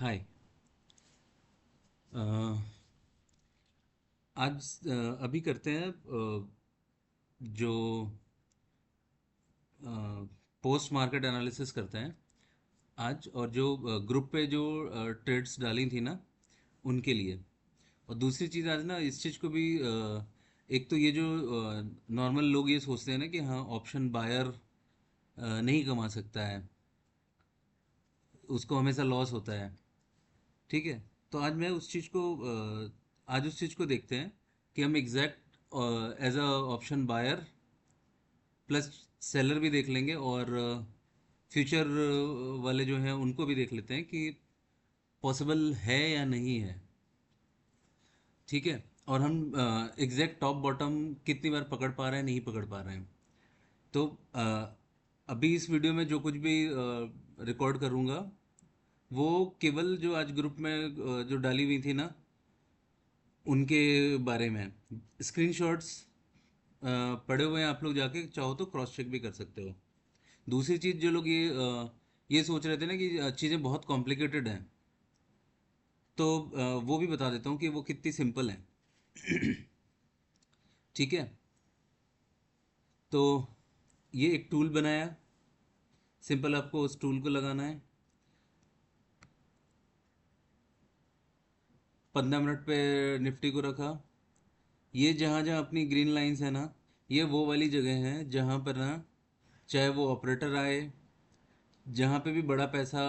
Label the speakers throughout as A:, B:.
A: हाय। अ, आज अभी करते हैं जो पोस्ट मार्केट एनालिसिस करते हैं आज, और जो ग्रुप पे जो ट्रेड्स डाली थी ना उनके लिए। और दूसरी चीज़ आज ना इस चीज़ को भी एक तो ये जो नॉर्मल लोग ये सोचते हैं ना कि हाँ ऑप्शन बायर नहीं कमा सकता है, उसको हमेशा लॉस होता है। ठीक है। तो आज मैं उस चीज़ को आज उस चीज़ को देखते हैं कि हम exact as a option buyer plus seller भी देख लेंगे, और फ्यूचर वाले जो हैं उनको भी देख लेते हैं कि पॉसिबल है या नहीं है। ठीक है। और हम एग्जैक्ट टॉप बॉटम कितनी बार पकड़ पा रहे हैं, नहीं पकड़ पा रहे हैं। तो अभी इस वीडियो में जो कुछ भी रिकॉर्ड करूँगा वो केवल जो आज ग्रुप में जो डाली हुई थी ना उनके बारे में। स्क्रीनशॉट्स पड़े हुए हैं, आप लोग जाके चाहो तो क्रॉस चेक भी कर सकते हो। दूसरी चीज़, जो लोग ये सोच रहे थे ना कि चीज़ें बहुत कॉम्प्लिकेटेड हैं, तो वो भी बता देता हूँ कि वो कितनी सिंपल है। ठीक है। तो ये एक टूल बनाया, सिंपल आपको उस टूल को लगाना है। 15 मिनट पे निफ्टी को रखा। ये जहाँ जहाँ अपनी ग्रीन लाइंस है ना, ये वो वाली जगह है जहाँ पर ना चाहे वो ऑपरेटर आए, जहाँ पे भी बड़ा पैसा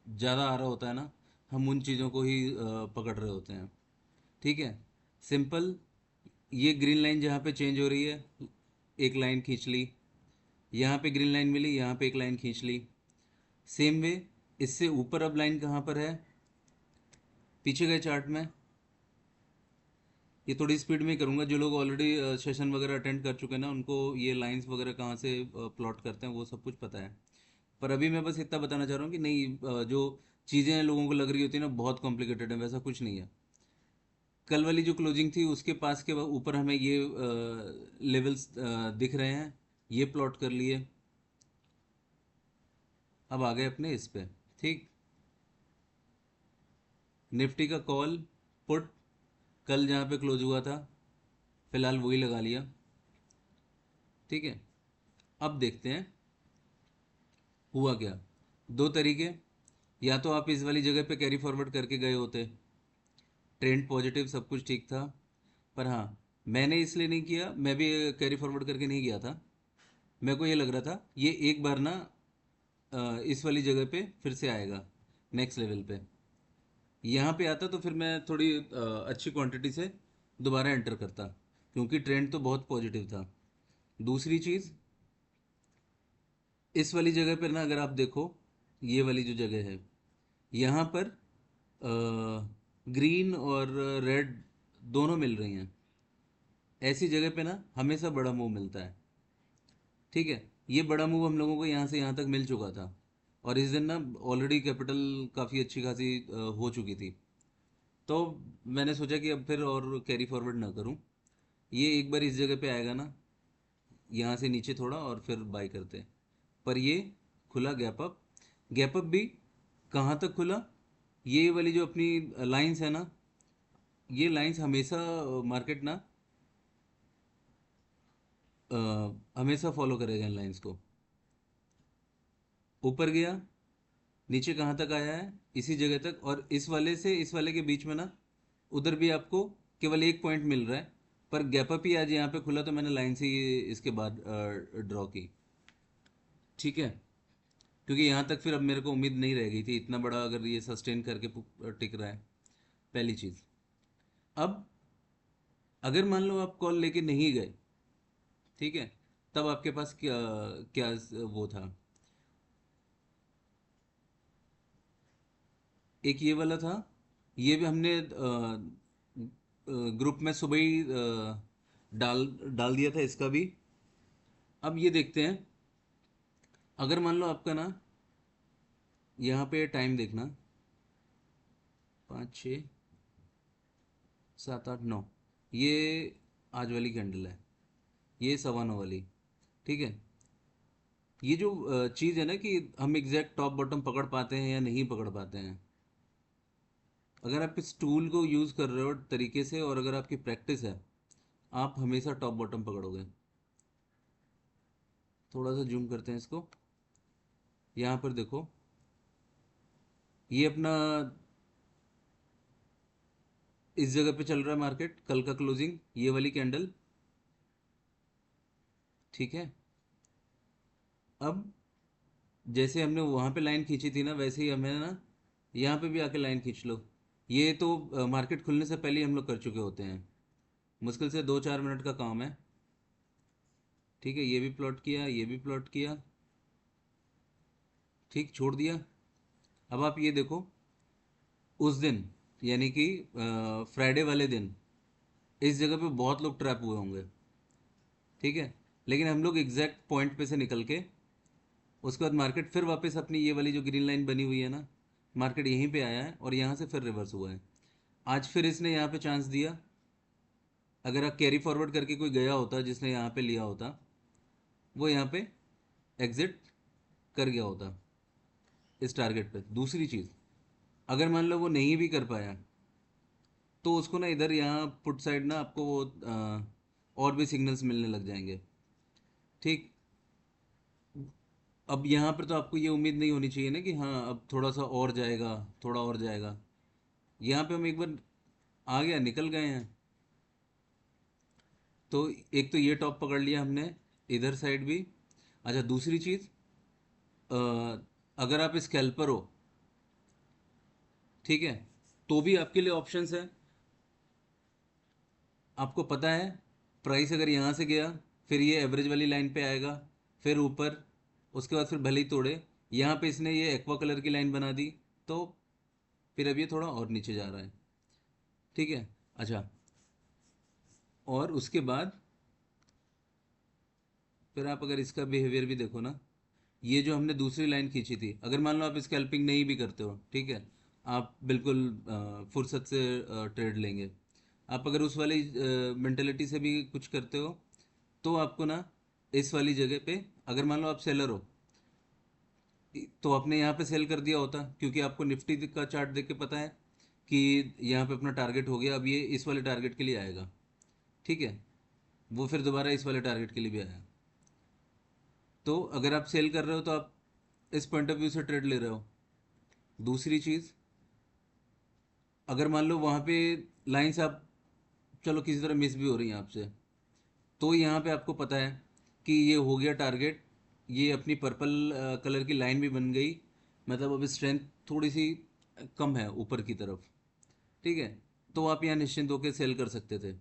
A: ज़्यादा आ रहा होता है ना, हम उन चीज़ों को ही पकड़ रहे होते हैं। ठीक है। सिंपल। ये ग्रीन लाइन जहाँ पे चेंज हो रही है, एक लाइन खींच ली। यहाँ पे ग्रीन लाइन मिली, यहाँ पे एक लाइन खींच ली। सेम वे इससे ऊपर अब लाइन कहाँ पर है, पीछे गए चार्ट में। ये थोड़ी स्पीड में ही करूँगा, जो लोग ऑलरेडी सेशन वगैरह अटेंड कर चुके हैं ना उनको ये लाइंस वगैरह कहाँ से प्लॉट करते हैं वो सब कुछ पता है। पर अभी मैं बस इतना बताना चाह रहा हूँ कि नहीं, जो चीज़ें लोगों को लग रही होती है ना बहुत कॉम्प्लिकेटेड है, वैसा कुछ नहीं है। कल वाली जो क्लोजिंग थी उसके पास के ऊपर हमें ये लेवल्स दिख रहे हैं, ये प्लॉट कर लिए। अब आ गए अपने इस पे। ठीक। निफ्टी का कॉल पुट कल जहाँ पे क्लोज हुआ था, फिलहाल वही लगा लिया। ठीक है। अब देखते हैं हुआ क्या। दो तरीके, या तो आप इस वाली जगह पे कैरी फॉरवर्ड करके गए होते, ट्रेंड पॉजिटिव सब कुछ ठीक था। पर हाँ, मैंने इसलिए नहीं किया, मैं भी कैरी फॉरवर्ड करके नहीं गया था। मेरे को ये लग रहा था ये एक बार ना इस वाली जगह पे फिर से आएगा, नेक्स्ट लेवल पे। यहाँ पे आता तो फिर मैं थोड़ी अच्छी क्वांटिटी से दोबारा एंटर करता, क्योंकि ट्रेंड तो बहुत पॉजिटिव था। दूसरी चीज़, इस वाली जगह पर ना अगर आप देखो, ये वाली जो जगह है यहाँ पर ग्रीन और रेड दोनों मिल रही हैं। ऐसी जगह पे ना हमेशा बड़ा मूव मिलता है। ठीक है। ये बड़ा मूव हम लोगों को यहाँ से यहाँ तक मिल चुका था, और इस दिन ना ऑलरेडी कैपिटल काफ़ी अच्छी खासी हो चुकी थी। तो मैंने सोचा कि अब फिर और कैरी फॉरवर्ड ना करूँ, ये एक बार इस जगह पे आएगा ना, यहाँ से नीचे थोड़ा और फिर बाई करते हैं। पर ये खुला गैप अप। गैप अप भी कहाँ तक खुला, ये वाली जो अपनी लाइंस है ना, ये लाइंस हमेशा मार्केट ना अ, हमेशा फॉलो करेगा इन लाइंस को। ऊपर गया, नीचे कहाँ तक आया है, इसी जगह तक, और इस वाले से इस वाले के बीच में ना उधर भी आपको केवल एक पॉइंट मिल रहा है। पर गैप अप ही आज यहाँ पे खुला, तो मैंने लाइन से ही इसके बाद ड्रॉ की। ठीक है। क्योंकि यहाँ तक फिर अब मेरे को उम्मीद नहीं रह गई थी इतना बड़ा अगर ये सस्टेन करके टिक रहा है। पहली चीज़। अब अगर मान लो आप कॉल लेके नहीं गए, ठीक है, तब आपके पास क्या क्या वो था। एक ये वाला था, ये भी हमने ग्रुप में सुबह ही डाल डाल दिया था इसका भी। अब ये देखते हैं, अगर मान लो आपका ना यहाँ पे टाइम देखना, 5 6 7 8 9, ये आज वाली कैंडल है, ये 9:15 वाली। ठीक है। ये जो चीज़ है ना कि हम एग्जैक्ट टॉप बॉटम पकड़ पाते हैं या नहीं पकड़ पाते हैं, अगर आप इस टूल को यूज़ कर रहे हो तरीके से और अगर आपकी प्रैक्टिस है, आप हमेशा टॉप बॉटम पकड़ोगे। थोड़ा सा जूम करते हैं इसको। यहाँ पर देखो, ये अपना इस जगह पे चल रहा है मार्केट, कल का क्लोजिंग ये वाली कैंडल। ठीक है। अब जैसे हमने वहाँ पे लाइन खींची थी ना, वैसे ही हमें ना यहाँ पे भी आके लाइन खींच लो। ये तो मार्केट खुलने से पहले ही हम लोग कर चुके होते हैं। मुश्किल से 2-4 मिनट का काम है। ठीक है, ये भी प्लॉट किया, ये भी प्लॉट किया। ठीक, छोड़ दिया। अब आप ये देखो, उस दिन यानी कि फ्राइडे वाले दिन इस जगह पे बहुत लोग ट्रैप हुए होंगे। ठीक है। लेकिन हम लोग एग्जैक्ट पॉइंट पे से निकल के उसके बाद मार्केट फिर वापस अपनी ये वाली जो ग्रीन लाइन बनी हुई है ना, मार्केट यहीं पे आया है और यहाँ से फिर रिवर्स हुआ है। आज फिर इसने यहाँ पे चांस दिया। अगर आप कैरी फॉरवर्ड करके कोई गया होता जिसने यहाँ पे लिया होता, वो यहाँ पे एग्जिट कर गया होता इस टारगेट पे। दूसरी चीज़, अगर मान लो वो नहीं भी कर पाया, तो उसको ना इधर यहाँ पुट साइड ना आपको वो और भी सिग्नल्स मिलने लग जाएंगे। ठीक। अब यहाँ पर तो आपको ये उम्मीद नहीं होनी चाहिए ना कि हाँ अब थोड़ा सा और जाएगा, थोड़ा और जाएगा। यहाँ पे हम एक बार आ गया, निकल गए हैं। तो एक तो ये टॉप पकड़ लिया हमने, इधर साइड भी। अच्छा, दूसरी चीज़, अगर आप स्कैल्पर हो, ठीक है, तो भी आपके लिए ऑप्शंस है। आपको पता है प्राइस अगर यहाँ से गया, फिर ये एवरेज वाली लाइन पे आएगा, फिर ऊपर, उसके बाद फिर भले ही तोड़े। यहाँ पे इसने ये एक्वा कलर की लाइन बना दी, तो फिर अब ये थोड़ा और नीचे जा रहा है। ठीक है। अच्छा, और उसके बाद फिर आप अगर इसका बिहेवियर भी देखो ना, ये जो हमने दूसरी लाइन खींची थी, अगर मान लो आप स्कैल्पिंग नहीं भी करते हो, ठीक है, आप बिल्कुल फुर्सत से ट्रेड लेंगे, आप अगर उस वाली मेंटेलिटी से भी कुछ करते हो, तो आपको ना इस वाली जगह पे, अगर मान लो आप सेलर हो, तो आपने यहाँ पे सेल कर दिया होता, क्योंकि आपको निफ्टी का चार्ट देख के पता है कि यहाँ पे अपना टारगेट हो गया, अब ये इस वाले टारगेट के लिए आएगा। ठीक है। वो फिर दोबारा इस वाले टारगेट के लिए भी आया। तो अगर आप सेल कर रहे हो तो आप इस पॉइंट ऑफ व्यू से ट्रेड ले रहे हो। दूसरी चीज़, अगर मान लो वहाँ पे लाइंस आप चलो किसी तरह मिस भी हो रही हैं आपसे, तो यहाँ पे आपको पता है कि ये हो गया टारगेट, ये अपनी पर्पल कलर की लाइन भी बन गई, मतलब अब स्ट्रेंथ थोड़ी सी कम है ऊपर की तरफ। ठीक है। तो आप यहाँ निश्चिंत होकर सेल कर सकते थे।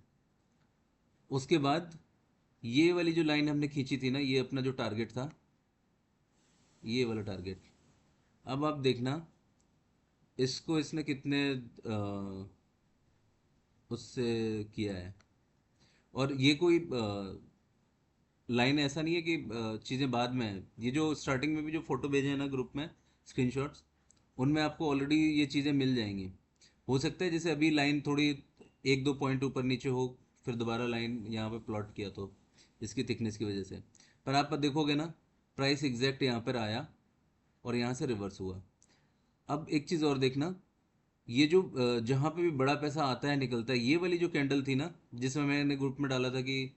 A: उसके बाद ये वाली जो लाइन हमने खींची थी ना, ये अपना जो टारगेट था, ये वाला टारगेट, अब आप देखना इसको इसने कितने उससे किया है। और ये कोई लाइन ऐसा नहीं है कि चीज़ें बाद में है, ये जो स्टार्टिंग में भी जो फोटो भेजे हैं ना ग्रुप में, स्क्रीनशॉट्स, उनमें आपको ऑलरेडी ये चीज़ें मिल जाएंगी। हो सकता है जैसे अभी लाइन थोड़ी 1-2 पॉइंट ऊपर नीचे हो, फिर दोबारा लाइन यहाँ पे प्लॉट किया तो इसकी थिकनेस की वजह से, पर आप देखोगे ना प्राइस एग्जैक्ट यहाँ पर आया और यहाँ से रिवर्स हुआ। अब एक चीज़ और देखना, ये जो जहाँ पे भी बड़ा पैसा आता है निकलता है, ये वाली जो कैंडल थी ना, जिसमें मैंने ग्रुप में डाला था कि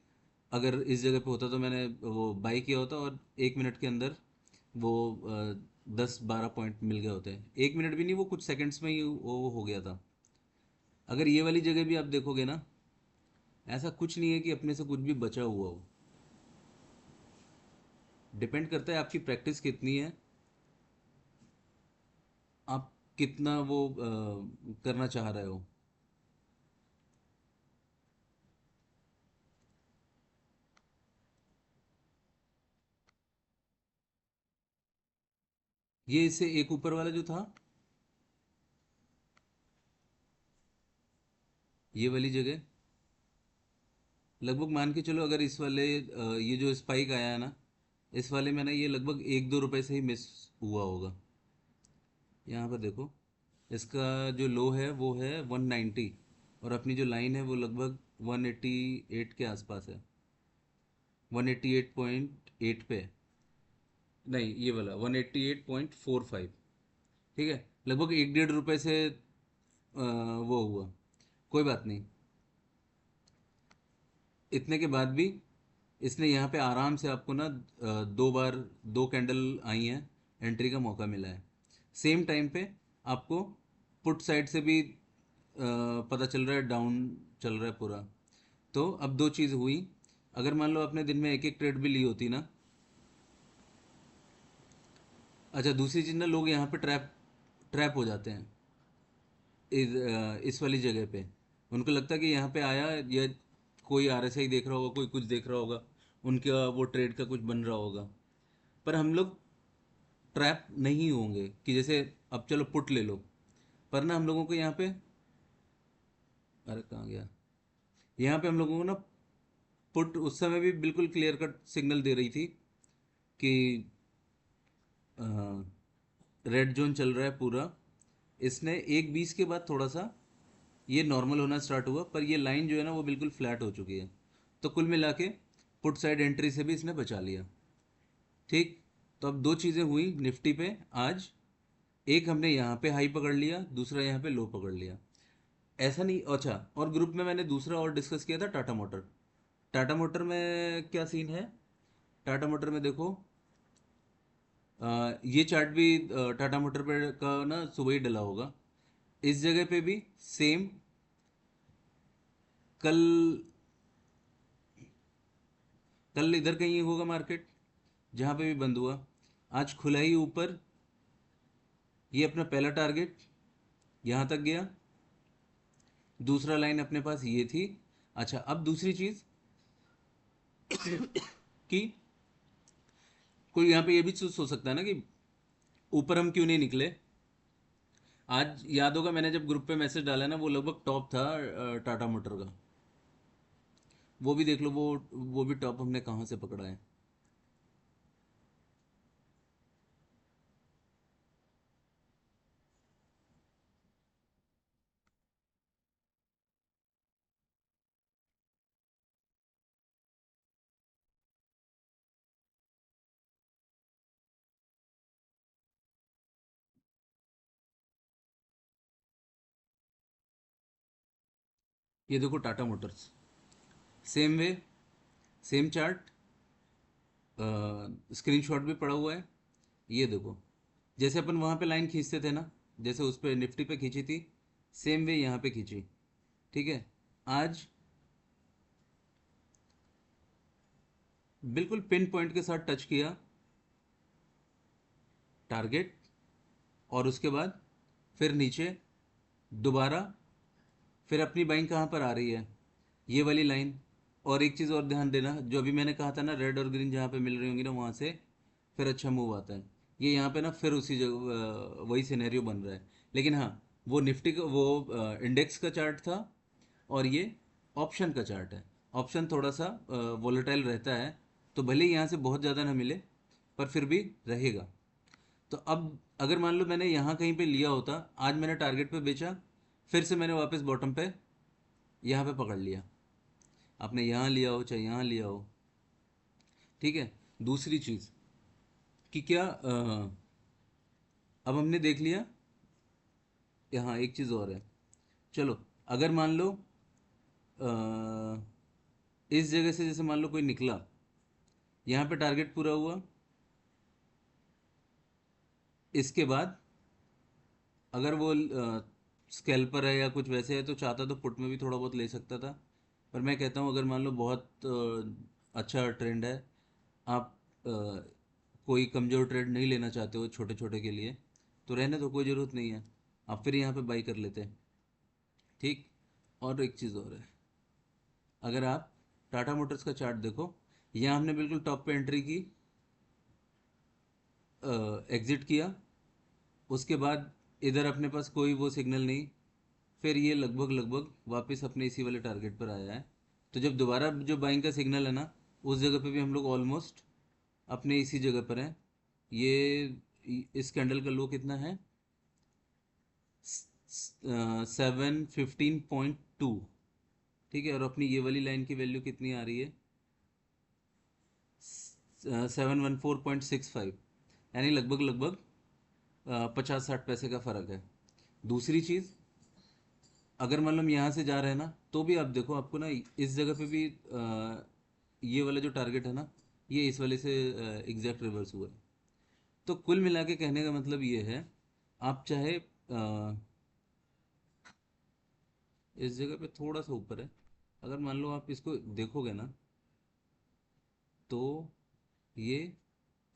A: अगर इस जगह पे होता तो मैंने वो बाई किया होता और 1 मिनट के अंदर वो 10-12 पॉइंट मिल गए होते हैं। 1 मिनट भी नहीं, वो कुछ सेकंड्स में ही वो हो गया था। अगर ये वाली जगह भी आप देखोगे ना, ऐसा कुछ नहीं है कि अपने से कुछ भी बचा हुआ हो। डिपेंड करता है आपकी प्रैक्टिस कितनी है, आप कितना वो करना चाह रहे हो। ये इससे एक ऊपर वाला जो था, ये वाली जगह, लगभग मान के चलो अगर इस वाले ये जो स्पाइक आया है ना, इस वाले में ना ये लगभग 1-2 रुपए से ही मिस हुआ होगा। यहाँ पर देखो, इसका जो लो है वो है 190, और अपनी जो लाइन है वो लगभग 188 के आसपास है, 188.8 पे है। नहीं, ये वाला 188.45। ठीक है, लगभग 1-1.5 रुपए से वो हुआ, कोई बात नहीं। इतने के बाद भी इसने यहाँ पे आराम से आपको ना दो बार दो कैंडल आई हैं, एंट्री का मौका मिला है। सेम टाइम पे आपको पुट साइड से भी पता चल रहा है डाउन चल रहा है पूरा। तो अब दो चीज़ हुई, अगर मान लो आपने दिन में एक एक ट्रेड भी ली होती ना। अच्छा, दूसरी चीज़ ना, लोग यहाँ पे ट्रैप ट्रैप हो जाते हैं इस वाली जगह पे। उनको लगता है कि यहाँ पे आया, या कोई आरएसआई देख रहा होगा, कोई कुछ देख रहा होगा, उनका वो ट्रेड का कुछ बन रहा होगा। पर हम लोग ट्रैप नहीं होंगे कि जैसे अब चलो पुट ले लो, पर ना हम लोगों को यहाँ पे, अरे कहाँ गया, यहाँ पे हम लोगों को ना पुट उस समय भी बिल्कुल क्लियर कट सिग्नल दे रही थी कि रेड जोन चल रहा है पूरा। इसने 1:20 के बाद थोड़ा सा ये नॉर्मल होना स्टार्ट हुआ, पर ये लाइन जो है ना वो बिल्कुल फ्लैट हो चुकी है। तो कुल मिला के पुट साइड एंट्री से भी इसने बचा लिया। ठीक। तो अब दो चीज़ें हुई निफ्टी पे आज। एक हमने यहाँ पे हाई पकड़ लिया, दूसरा यहाँ पे लो पकड़ लिया। ऐसा नहीं, अच्छा, और ग्रुप में मैंने दूसरा और डिस्कस किया था, टाटा मोटर। टाटा मोटर में क्या सीन है? टाटा मोटर में देखो, ये चार्ट भी टाटा मोटर पे का ना सुबह ही डला होगा। इस जगह पे भी सेम, कल कल इधर कहीं होगा मार्केट, जहाँ पे भी बंद हुआ। आज खुला ही ऊपर, ये अपना पहला टारगेट यहाँ तक गया, दूसरा लाइन अपने पास ये थी। अच्छा, अब दूसरी चीज़ कि कोई यहाँ पे ये भी सोच सकता है ना कि ऊपर हम क्यों नहीं निकले। आज याद होगा मैंने जब ग्रुप पे मैसेज डाला ना, वो लगभग टॉप था टाटा मोटर का। वो भी देख लो, वो भी टॉप हमने कहाँ से पकड़ा है। ये देखो Tata Motors, same way, same chart, screenshot भी पड़ा हुआ है। ये देखो, जैसे अपन वहाँ पे लाइन खींचते थे ना, जैसे उस पे निफ्टी पे खींची थी, सेम वे यहाँ पे खींची। ठीक है। आज बिल्कुल पिन पॉइंट के साथ टच किया टारगेट, और उसके बाद फिर नीचे दोबारा, फिर अपनी बाइंग कहाँ पर आ रही है, ये वाली लाइन। और एक चीज़ और ध्यान देना, जो अभी मैंने कहा था ना, रेड और ग्रीन जहाँ पे मिल रही होंगी ना, वहाँ से फिर अच्छा मूव आता है। ये यहाँ पे ना फिर उसी जगह वही सिनेरियो बन रहा है। लेकिन हाँ, वो निफ्टी का वो इंडेक्स का चार्ट था, और ये ऑप्शन का चार्ट है। ऑप्शन थोड़ा सा वोलेटाइल रहता है, तो भले ही यहाँ से बहुत ज़्यादा ना मिले, पर फिर भी रहेगा। तो अब अगर मान लो मैंने यहाँ कहीं पे लिया होता, आज मैंने टारगेट पे बेचा, फिर से मैंने वापस बॉटम पे यहाँ पे पकड़ लिया। आपने यहाँ लिया हो चाहे यहाँ लिया हो। ठीक है। दूसरी चीज़ कि क्या अब हमने देख लिया, यहाँ एक चीज़ और है। चलो, अगर मान लो इस जगह से जैसे मान लो कोई निकला, यहाँ पे टारगेट पूरा हुआ, इसके बाद अगर वो स्कैल्पर है या कुछ वैसे है, तो चाहता तो पुट में भी थोड़ा बहुत ले सकता था। पर मैं कहता हूँ, अगर मान लो बहुत अच्छा ट्रेंड है, आप कोई कमज़ोर ट्रेड नहीं लेना चाहते हो छोटे छोटे के लिए, तो रहने दो, कोई ज़रूरत नहीं है। आप फिर यहाँ पे बाई कर लेते हैं। ठीक। और एक चीज़ और है, अगर आप टाटा मोटर्स का चार्ट देखो, यहाँ हमने बिल्कुल टॉप पे एंट्री की, एग्जिट किया, उसके बाद इधर अपने पास कोई वो सिग्नल नहीं, फिर ये लगभग लगभग वापस अपने इसी वाले टारगेट पर आया है। तो जब दोबारा जो बाइंग का सिग्नल है ना, उस जगह पे भी हम लोग ऑलमोस्ट अपने इसी जगह पर हैं। ये इस कैंडल का लो कितना है? 715.2। ठीक है। और अपनी ये वाली लाइन की वैल्यू कितनी आ रही है? 714.65। यानी लगभग लगभग 50-60 पैसे का फ़र्क है। दूसरी चीज़, अगर मान लो हम यहाँ से जा रहे हैं ना, तो भी आप देखो, आपको ना इस जगह पे भी ये वाला जो टारगेट है ना, ये इस वाले से एग्जैक्ट रिवर्स हुआ है। तो कुल मिला के कहने का मतलब ये है, आप चाहे इस जगह पे थोड़ा सा ऊपर है, अगर मान लो आप इसको देखोगे ना, तो ये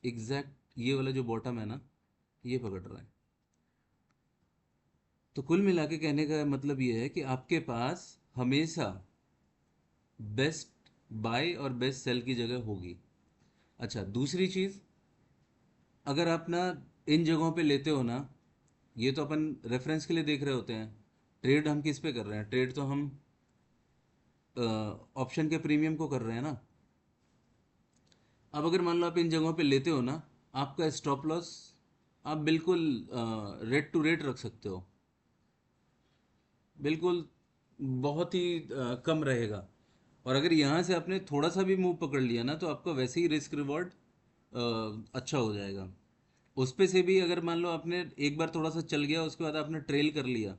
A: एग्जैक्ट ये वाला जो बॉटम है ना, ये पकड़ रहा है। तो कुल मिला के कहने का मतलब ये है कि आपके पास हमेशा बेस्ट बाय और बेस्ट सेल की जगह होगी। अच्छा, दूसरी चीज़, अगर आप ना इन जगहों पे लेते हो ना, ये तो अपन रेफरेंस के लिए देख रहे होते हैं। ट्रेड हम किस पे कर रहे हैं? ट्रेड तो हम ऑप्शन के प्रीमियम को कर रहे हैं ना। अब अगर मान लो आप इन जगहों पे लेते हो ना, आपका स्टॉप लॉस आप बिल्कुल रेट टू रेट रख सकते हो, बिल्कुल बहुत ही कम रहेगा। और अगर यहाँ से आपने थोड़ा सा भी मूव पकड़ लिया ना, तो आपका वैसे ही रिस्क रिवॉर्ड अच्छा हो जाएगा। उस पे से भी अगर मान लो आपने एक बार थोड़ा सा चल गया, उसके बाद आपने ट्रेल कर लिया,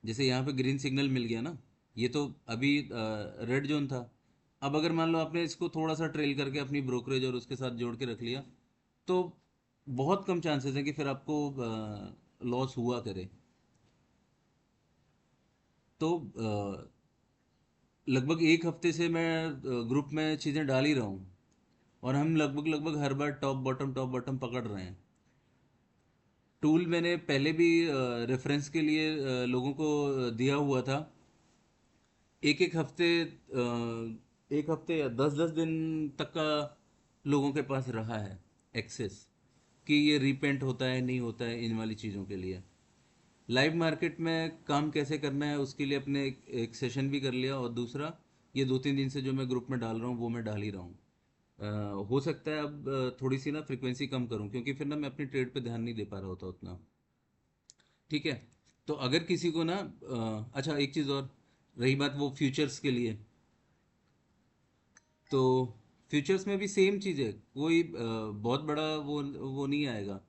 A: जैसे यहाँ पे ग्रीन सिग्नल मिल गया ना, ये तो अभी रेड जोन था। अब अगर मान लो आपने इसको थोड़ा सा ट्रेल करके अपनी ब्रोकरेज और उसके साथ जोड़ के रख लिया, तो बहुत कम चांसेस है कि फिर आपको लॉस हुआ करे। तो लगभग एक हफ्ते से मैं ग्रुप में चीज़ें डाल ही रहा हूँ, और हम लगभग लगभग हर बार टॉप बॉटम पकड़ रहे हैं। टूल मैंने पहले भी रेफरेंस के लिए लोगों को दिया हुआ था। एक एक हफ्ते एक हफ्ते या 10-10 दिन तक का लोगों के पास रहा है एक्सेस, कि ये रीपेंट होता है नहीं होता है इन वाली चीज़ों के लिए। लाइव मार्केट में काम कैसे करना है उसके लिए अपने एक सेशन भी कर लिया, और दूसरा ये 2-3 दिन से जो मैं ग्रुप में डाल रहा हूँ वो मैं डाल ही रहा हूँ। हो सकता है अब थोड़ी सी ना फ्रिक्वेंसी कम करूँ, क्योंकि फिर ना मैं अपनी ट्रेड पे ध्यान नहीं दे पा रहा होता उतना। ठीक है। तो अगर किसी को ना अच्छा, एक चीज़ और, रही बात वो फ्यूचर्स के लिए, तो फ्यूचर्स में भी सेम चीज़ है, कोई बहुत बड़ा वो नहीं आएगा।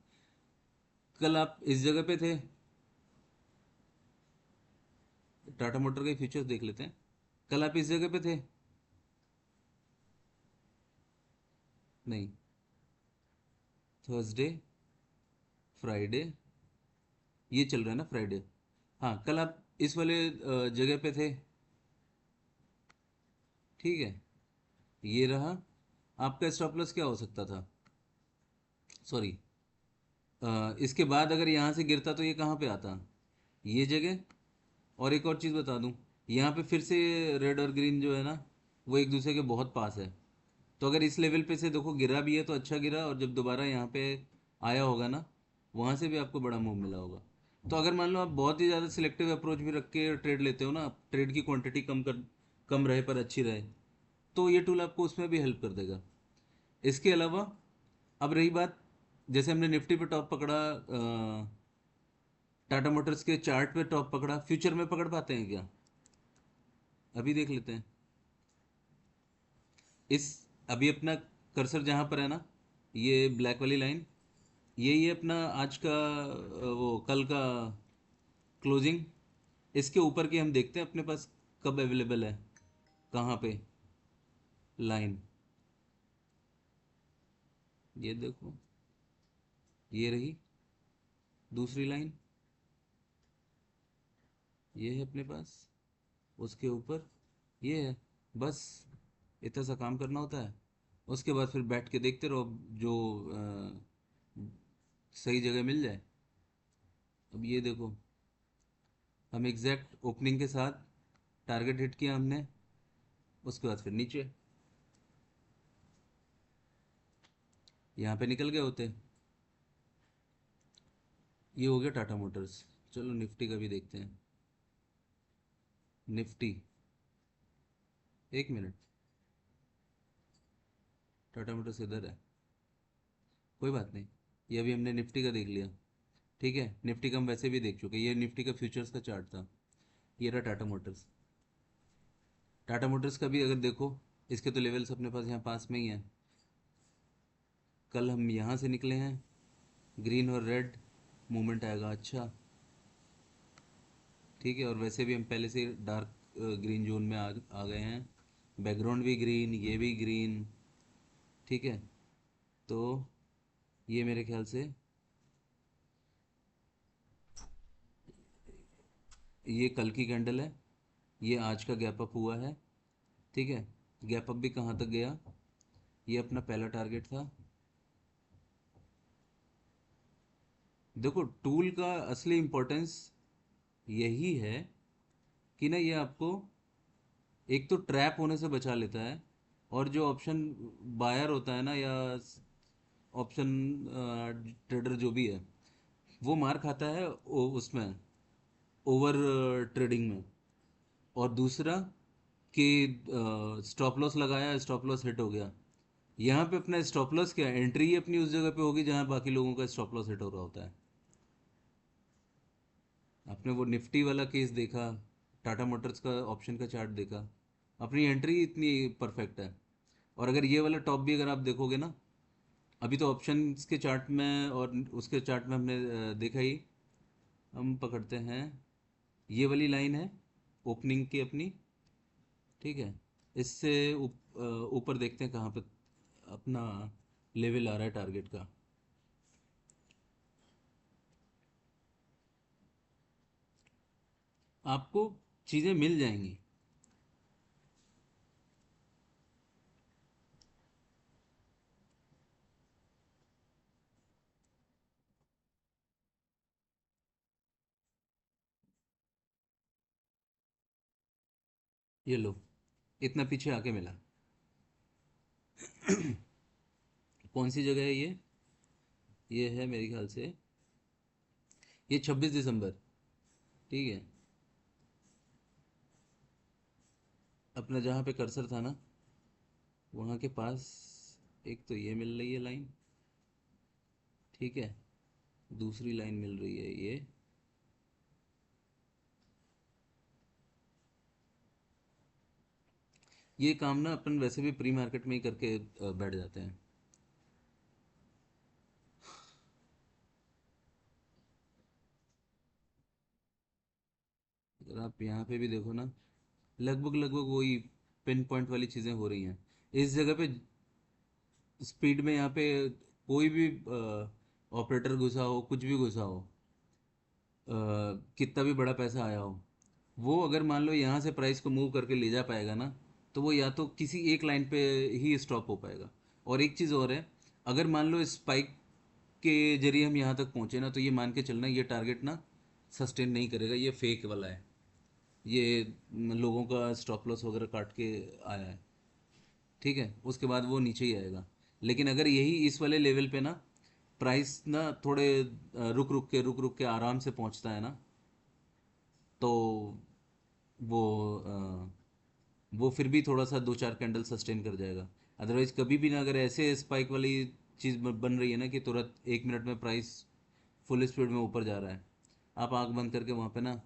A: कल आप इस जगह पे थे, टाटा मोटर के फ्यूचर्स देख लेते हैं। कल आप इस जगह पे थे? नहीं, थर्सडे, फ्राइडे, ये चल रहा है ना फ्राइडे। हाँ, कल आप इस वाले जगह पे थे। ठीक है, ये रहा आपका स्टॉप लॉस। क्या हो सकता था? सॉरी, इसके बाद अगर यहाँ से गिरता तो ये कहाँ पे आता? ये जगह। और एक और चीज़ बता दूँ, यहाँ पे फिर से रेड और ग्रीन जो है ना, वो एक दूसरे के बहुत पास है। तो अगर इस लेवल पे से देखो गिरा भी है तो अच्छा गिरा, और जब दोबारा यहाँ पे आया होगा ना, वहाँ से भी आपको बड़ा मूव मिला होगा। तो अगर मान लो आप बहुत ही ज़्यादा सिलेक्टिव अप्रोच भी रख के ट्रेड लेते हो ना, ट्रेड की क्वांटिटी कम रहे पर अच्छी रहे, तो ये टूल आपको उसमें भी हेल्प कर देगा। इसके अलावा अब रही बात, जैसे हमने निफ्टी पे टॉप पकड़ा, टाटा मोटर्स के चार्ट पे टॉप पकड़ा, फ्यूचर में पकड़ पाते हैं क्या? अभी देख लेते हैं। इस अभी अपना कर्सर जहाँ पर है ना, ये ब्लैक वाली लाइन, यही है अपना आज का वो कल का क्लोजिंग। इसके ऊपर की हम देखते हैं अपने पास कब अवेलेबल है, कहाँ पे लाइन। ये देखो, ये रही दूसरी लाइन, ये है अपने पास, उसके ऊपर ये है। बस इतना सा काम करना होता है, उसके बाद फिर बैठ के देखते रहो जो सही जगह मिल जाए। अब ये देखो, हम एग्जैक्ट ओपनिंग के साथ टारगेट हिट किया हमने, उसके बाद फिर नीचे यहाँ पे निकल गए होते। ये हो गया टाटा मोटर्स। चलो निफ्टी का भी देखते हैं। निफ्टी, एक मिनट, टाटा मोटर्स इधर है, कोई बात नहीं। ये अभी हमने निफ्टी का देख लिया। ठीक है, निफ्टी का हम वैसे भी देख चुके, ये निफ्टी का फ्यूचर्स का चार्ट था। ये रहा टाटा मोटर्स। टाटा मोटर्स का भी अगर देखो, इसके तो लेवल्स अपने पास यहाँ पास में ही हैं। कल हम यहाँ से निकले हैं, ग्रीन और रेड मूवमेंट आएगा अच्छा। ठीक है, और वैसे भी हम पहले से डार्क ग्रीन जोन में आ गए हैं। बैकग्राउंड भी ग्रीन, ये भी ग्रीन। ठीक है, तो ये मेरे ख्याल से ये कल की कैंडल है, ये आज का गैप अप हुआ है। ठीक है, गैप अप भी कहाँ तक गया, ये अपना पहला टारगेट था। देखो, टूल का असली इम्पोर्टेंस यही है कि ना ये आपको एक तो ट्रैप होने से बचा लेता है, और जो ऑप्शन बायर होता है ना, या ऑप्शन ट्रेडर जो भी है, वो मार खाता है उसमें ओवर ट्रेडिंग में। और दूसरा कि स्टॉप लॉस लगाया, स्टॉप लॉस हिट हो गया। यहाँ पे अपना स्टॉप लॉस क्या है, एंट्री ही अपनी उस जगह पे होगी जहाँ बाकी लोगों का स्टॉप लॉस हिट हो रहा होता है। आपने वो निफ्टी वाला केस देखा, टाटा मोटर्स का ऑप्शन का चार्ट देखा, अपनी एंट्री इतनी परफेक्ट है। और अगर ये वाला टॉप भी अगर आप देखोगे ना, अभी तो ऑप्शंस के चार्ट में और उसके चार्ट में हमने देखा ही, हम पकड़ते हैं, ये वाली लाइन है ओपनिंग की अपनी। ठीक है, इससे ऊपर देखते हैं कहाँ पे अपना लेवल आ रहा है टारगेट का। आपको चीज़ें मिल जाएंगी। ये लो, इतना पीछे आके मिला। कौन सी जगह है ये है मेरे ख्याल से, ये 26 दिसंबर। ठीक है, अपना जहाँ पे कर्सर था ना, वहाँ के पास एक तो ये मिल रही है लाइन। ठीक है, दूसरी लाइन मिल रही है ये काम ना अपन वैसे भी प्री मार्केट में ही करके बैठ जाते हैं। अगर आप यहाँ पे भी देखो ना, लगभग लगभग वही पिन पॉइंट वाली चीज़ें हो रही हैं इस जगह पे। स्पीड में यहाँ पे कोई भी ऑपरेटर घुसा हो, कुछ भी घुसा हो, कितना भी बड़ा पैसा आया हो, वो अगर मान लो यहाँ से प्राइस को मूव करके ले जा पाएगा ना, तो वो या तो किसी एक लाइन पे ही स्टॉप हो पाएगा। और एक चीज़ और है, अगर मान लो स्पाइक के जरिए हम यहाँ तक पहुँचे ना, तो ये मान के चलना ये टारगेट ना सस्टेन नहीं करेगा, ये फेक वाला है। ये लोगों का स्टॉप लॉस वगैरह काट के आया है। ठीक है, उसके बाद वो नीचे ही आएगा। लेकिन अगर यही इस वाले लेवल पे ना प्राइस ना थोड़े रुक रुक के आराम से पहुंचता है ना, तो वो वो फिर भी थोड़ा सा दो चार कैंडल सस्टेन कर जाएगा। अदरवाइज कभी भी ना, अगर ऐसे स्पाइक वाली चीज़ बन रही है ना कि तुरंत 1 मिनट में प्राइस फुल स्पीड में ऊपर जा रहा है, आप आंख बंद करके वहाँ पे ना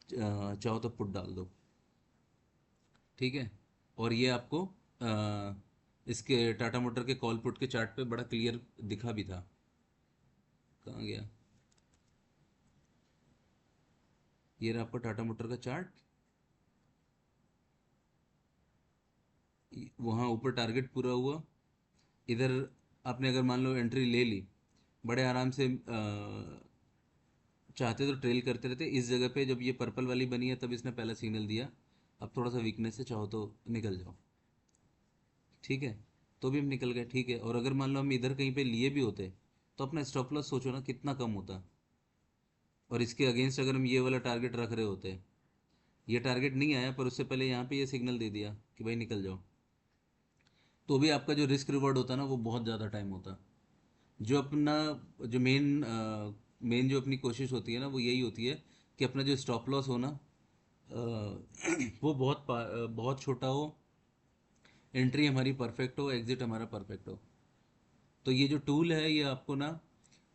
A: चाहो तो पुट डाल दो। ठीक है, और ये आपको इसके टाटा मोटर के कॉल पुट के चार्ट पे बड़ा क्लियर दिखा भी था। कहाँ गया, ये रहा आपका टाटा मोटर का चार्ट। वहाँ ऊपर टारगेट पूरा हुआ, इधर आपने अगर मान लो एंट्री ले ली, बड़े आराम से चाहते तो ट्रेल करते रहते। इस जगह पे जब ये पर्पल वाली बनी है तब इसने पहला सिग्नल दिया, अब थोड़ा सा वीकनेस है, चाहो तो निकल जाओ। ठीक है, तो भी हम निकल गए। ठीक है, और अगर मान लो हम इधर कहीं पे लिए भी होते, तो अपना स्टॉप लॉस सोचो ना कितना कम होता। और इसके अगेंस्ट अगर हम ये वाला टारगेट रख रहे होते, ये टारगेट नहीं आया पर उससे पहले यहाँ पे ये सिग्नल दे दिया कि भाई निकल जाओ, तो भी आपका जो रिस्क रिवॉर्ड होता ना वो बहुत ज़्यादा टाइम होता। जो अपना जो मेन जो अपनी कोशिश होती है ना, वो यही होती है कि अपना जो स्टॉप लॉस हो ना, वो बहुत छोटा हो, एंट्री हमारी परफेक्ट हो, एग्जिट हमारा परफेक्ट हो। तो ये जो टूल है ये आपको ना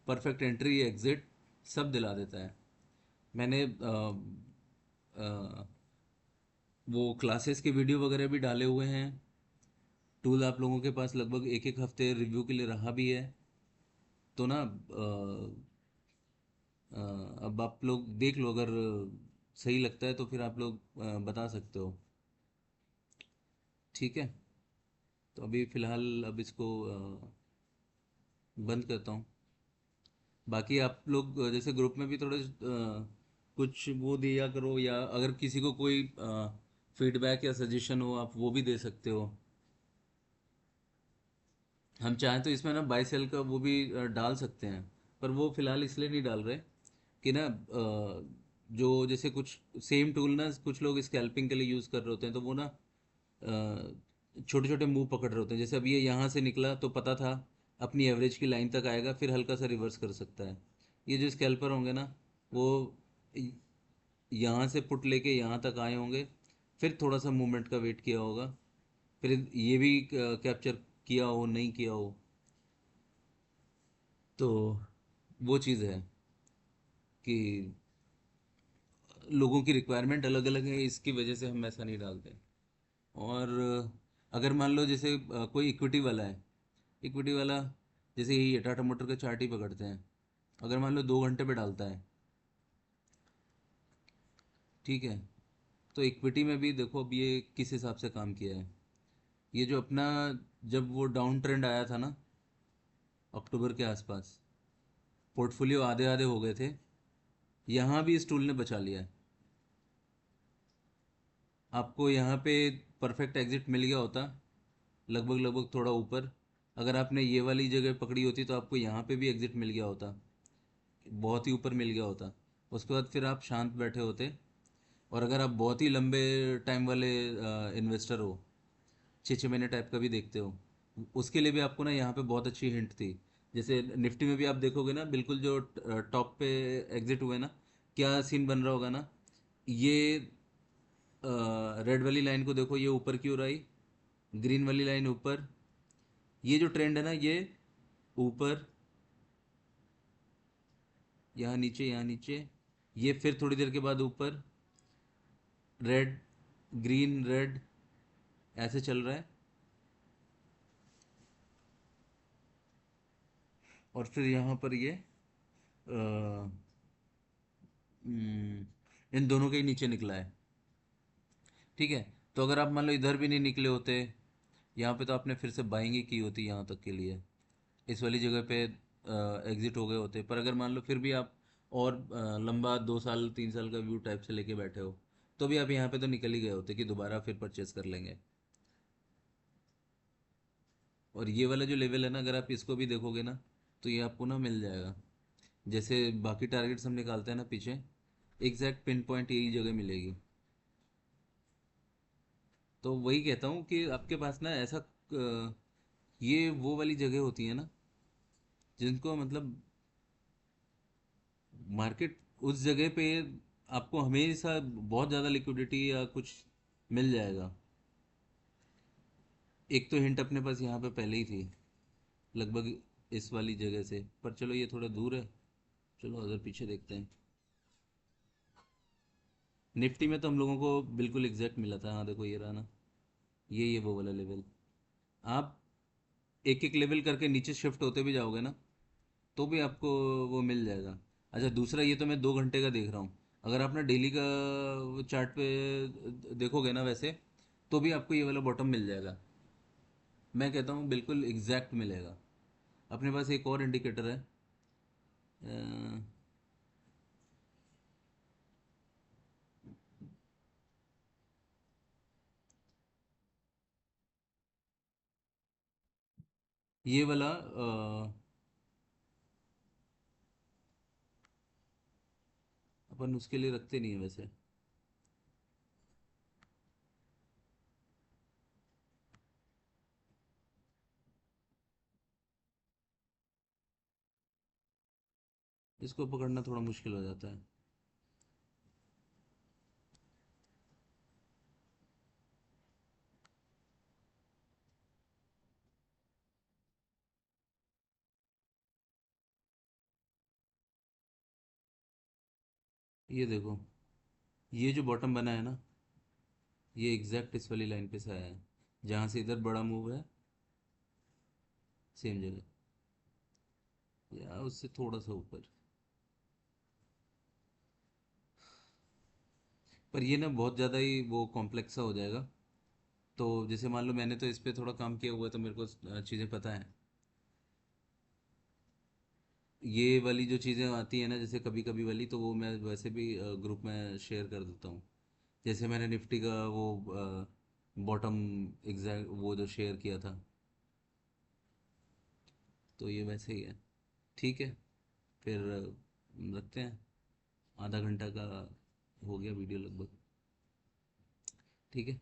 A: परफेक्ट एंट्री एग्जिट सब दिला देता है। मैंने वो क्लासेस के वीडियो वगैरह भी डाले हुए हैं। टूल आप लोगों के पास लगभग एक एक हफ्ते रिव्यू के लिए रहा भी है। तो ना अब आप लोग देख लो, अगर सही लगता है तो फिर आप लोग बता सकते हो। ठीक है। तो अभी फ़िलहाल अब इसको बंद करता हूँ। बाकी आप लोग जैसे ग्रुप में भी थोड़े कुछ वो दिया करो, या अगर किसी को कोई फीडबैक या सजेशन हो आप वो भी दे सकते हो। हम चाहें तो इसमें ना बाई सेल का वो भी डाल सकते हैं, पर वो फिलहाल इसलिए नहीं डाल रहे कि ना जो जैसे कुछ सेम टूल ना कुछ लोग स्कैल्पिंग के लिए यूज़ कर रहे होते हैं, तो वो ना छोटे छोटे मूव पकड़ रहे होते हैं। जैसे अब ये यहाँ से निकला तो पता था अपनी एवरेज की लाइन तक आएगा, फिर हल्का सा रिवर्स कर सकता है। ये जो स्कैल्पर होंगे ना, वो यहाँ से पुट लेके यहाँ तक आए होंगे, फिर थोड़ा सा मूवमेंट का वेट किया होगा, फिर ये भी कैप्चर किया हो नहीं किया हो। तो वो चीज़ है कि लोगों की रिक्वायरमेंट अलग अलग है, इसकी वजह से हम ऐसा नहीं डालते। और अगर मान लो जैसे कोई इक्विटी वाला है, इक्विटी वाला जैसे ये टाटा मोटर का चार्ट ही पकड़ते हैं, अगर मान लो 2 घंटे पे डालता है, ठीक है, तो इक्विटी में भी देखो अब ये किस हिसाब से काम किया है। ये जो अपना जब वो डाउन ट्रेंड आया था ना अक्टूबर के आसपास, पोर्टफोलियो आधे आधे हो गए थे, यहाँ भी इस टूल ने बचा लिया है। आपको यहाँ पे परफेक्ट एग्जिट मिल गया होता, लगभग लगभग थोड़ा ऊपर। अगर आपने ये वाली जगह पकड़ी होती तो आपको यहाँ पे भी एग्जिट मिल गया होता, बहुत ही ऊपर मिल गया होता। उसके बाद फिर आप शांत बैठे होते। और अगर आप बहुत ही लंबे टाइम वाले इन्वेस्टर हो, 6 6 महीने टाइप का भी देखते हो, उसके लिए भी आपको ना यहाँ पे बहुत अच्छी हिंट थी। जैसे निफ्टी में भी आप देखोगे ना, बिल्कुल जो टॉप पे एग्जिट हुए ना, क्या सीन बन रहा होगा ना। ये रेड वाली लाइन को देखो, ये ऊपर क्यों रही, ग्रीन वाली लाइन ऊपर, ये जो ट्रेंड है ना ये ऊपर, यहाँ नीचे यहाँ नीचे, ये फिर थोड़ी देर के बाद ऊपर, रेड ग्रीन रेड, ऐसे चल रहा है। और फिर यहाँ पर ये इन दोनों के ही नीचे निकला है। ठीक है। तो अगर आप मान लो इधर भी नहीं निकले होते, यहाँ पे तो आपने फिर से बाइंग ही की होती यहाँ तक के लिए, इस वाली जगह पे एग्जिट हो गए होते। पर अगर मान लो फिर भी आप और लंबा 2 साल 3 साल का व्यू टाइप से लेके बैठे हो, तो भी आप यहाँ पे तो निकल ही गए होते कि दोबारा फिर परचेस कर लेंगे। और ये वाला जो लेवल है ना, अगर आप इसको भी देखोगे ना, तो ये आपको ना मिल जाएगा। जैसे बाकी टारगेट्स हम निकालते हैं ना पीछे, एग्जैक्ट पिन पॉइंट यही जगह मिलेगी। तो वही कहता हूँ कि आपके पास ना ऐसा ये वो वाली जगह होती है ना, जिनको मतलब मार्केट उस जगह पे आपको हमेशा बहुत ज़्यादा लिक्विडिटी या कुछ मिल जाएगा। एक तो हिंट अपने पास यहाँ पे पहले ही थी, लगभग इस वाली जगह से, पर चलो ये थोड़ा दूर है। चलो उधर पीछे देखते हैं। निफ्टी में तो हम लोगों को बिल्कुल एग्जैक्ट मिला था। हाँ देखो ये रहा ना, ये वो वाला लेवल। आप एक एक लेवल करके नीचे शिफ्ट होते भी जाओगे ना, तो भी आपको वो मिल जाएगा। अच्छा दूसरा, ये तो मैं 2 घंटे का देख रहा हूँ। अगर आप ना डेली का चार्ट पे देखोगे ना वैसे, तो भी आपको ये वाला बॉटम मिल जाएगा। मैं कहता हूँ बिल्कुल एग्जैक्ट मिलेगा। अपने पास एक और इंडिकेटर है, ये वाला अपन उसके लिए रखते नहीं है वैसे। इसको पकड़ना थोड़ा मुश्किल हो जाता है। ये देखो, ये जो बॉटम बना है ना, ये एग्जैक्ट इस वाली लाइन पे से आया है, जहाँ से इधर बड़ा मूव है, सेम जगह, या उससे थोड़ा सा ऊपर। पर ये ना बहुत ज़्यादा ही वो कॉम्प्लेक्स सा हो जाएगा। तो जैसे मान लो मैंने तो इस पे थोड़ा काम किया हुआ है तो मेरे को चीज़ें पता है। ये वाली जो चीज़ें आती है ना जैसे कभी कभी वाली, तो वो मैं वैसे भी ग्रुप में शेयर कर देता हूँ। जैसे मैंने निफ्टी का वो बॉटम एग्जैक्ट वो जो शेयर किया था, तो ये वैसे ही है। ठीक है, फिर रखते हैं। आधा घंटा का हो गया वीडियो लगभग। ठीक है।